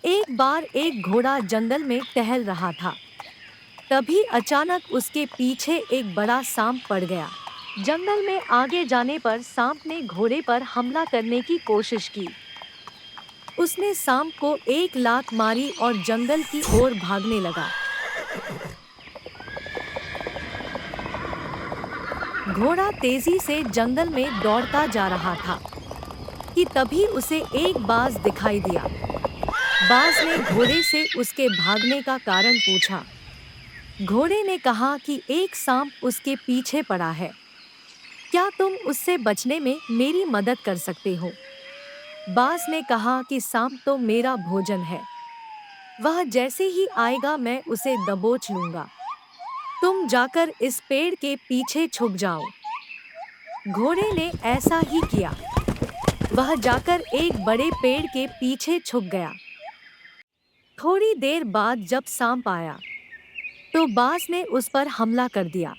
एक बार एक घोड़ा जंगल में टहल रहा था। तभी अचानक उसके पीछे एक बड़ा सांप पड़ गया। जंगल में आगे जाने पर सांप ने घोड़े पर हमला करने की कोशिश की। उसने सांप को एक लात मारी और जंगल की ओर भागने लगा। घोड़ा तेजी से जंगल में दौड़ता जा रहा था कि तभी उसे एक बाज दिखाई दिया। बाज ने घोड़े से उसके भागने का कारण पूछा। घोड़े ने कहा कि एक सांप उसके पीछे पड़ा है। क्या तुम उससे बचने में मेरी मदद कर सकते हो? बाज ने कहा कि सांप तो मेरा भोजन है। वह जैसे ही आएगा मैं उसे दबोच लूंगा। तुम जाकर इस पेड़ के पीछे छुप जाओ। घोड़े ने ऐसा ही किया। वह जाकर एक बड़े पेड़ के पीछे छुप गया। थोड़ी देर बाद जब सांप आया तो बाज ने उस पर हमला कर दिया।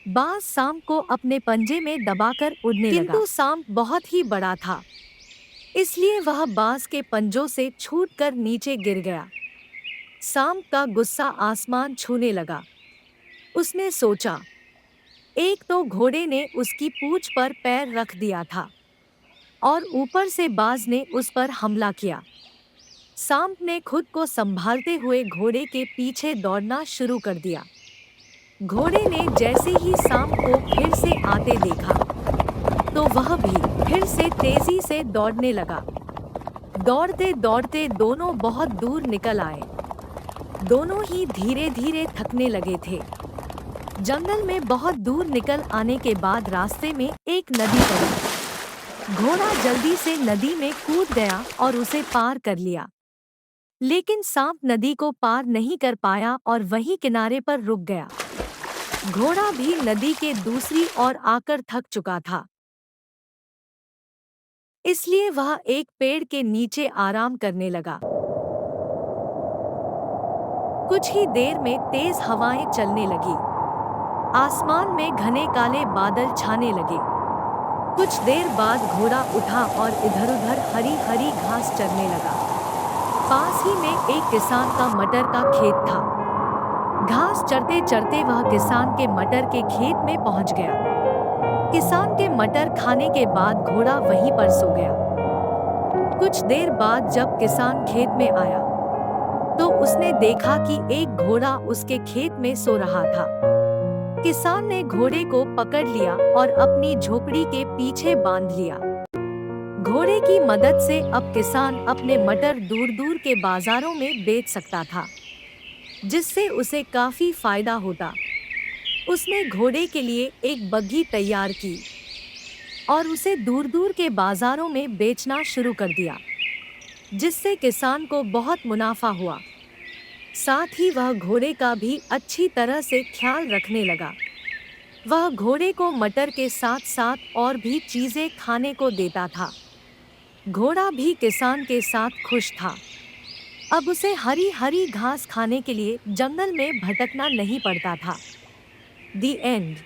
बाज सांप को अपने पंजे में दबाकर उड़ने लगा, किंतु सांप बहुत ही बड़ा था, इसलिए वह बाज के पंजों से छूटकर नीचे गिर गया। सांप का गुस्सा आसमान छूने लगा। उसने सोचा, एक तो घोड़े ने उसकी पूंछ पर पैर रख दिया था और ऊपर से बाज ने उस पर हमला किया। सांप ने खुद को संभालते हुए घोड़े के पीछे दौड़ना शुरू कर दिया। घोड़े ने जैसे ही सांप को फिर से आते देखा तो वह भी फिर से तेजी से दौड़ने लगा। दौड़ते दौड़ते दोनों बहुत दूर निकल आए। दोनों ही धीरे धीरे थकने लगे थे। जंगल में बहुत दूर निकल आने के बाद रास्ते में एक नदी पड़ी। घोड़ा जल्दी से नदी में कूद गया और उसे पार कर लिया। लेकिन सांप नदी को पार नहीं कर पाया और वहीं किनारे पर रुक गया। घोड़ा भी नदी के दूसरी ओर आकर थक चुका था, इसलिए वह एक पेड़ के नीचे आराम करने लगा। कुछ ही देर में तेज हवाएं चलने लगी। आसमान में घने काले बादल छाने लगे। कुछ देर बाद घोड़ा उठा और इधर-उधर हरी हरी घास चरने लगा। पास ही में एक किसान का मटर का खेत था। घास चरते चरते वह किसान के मटर के खेत में पहुंच गया। किसान के मटर खाने के बाद घोड़ा वहीं पर सो गया। कुछ देर बाद जब किसान खेत में आया तो उसने देखा कि एक घोड़ा उसके खेत में सो रहा था। किसान ने घोड़े को पकड़ लिया और अपनी झोपड़ी के पीछे बांध लिया। घोड़े की मदद से अब किसान अपने मटर दूर दूर के बाजारों में बेच सकता था, जिससे उसे काफी फायदा होता। उसने घोड़े के लिए एक बग्घी तैयार की और उसे दूर दूर के बाजारों में बेचना शुरू कर दिया, जिससे किसान को बहुत मुनाफा हुआ। साथ ही वह घोड़े का भी अच्छी तरह से ख्याल रखने लगा। वह घोड़े को मटर के साथ साथ और भी चीजें खाने को देता था। घोड़ा भी किसान के साथ खुश था। अब उसे हरी हरी घास खाने के लिए जंगल में भटकना नहीं पड़ता था। दी एंड।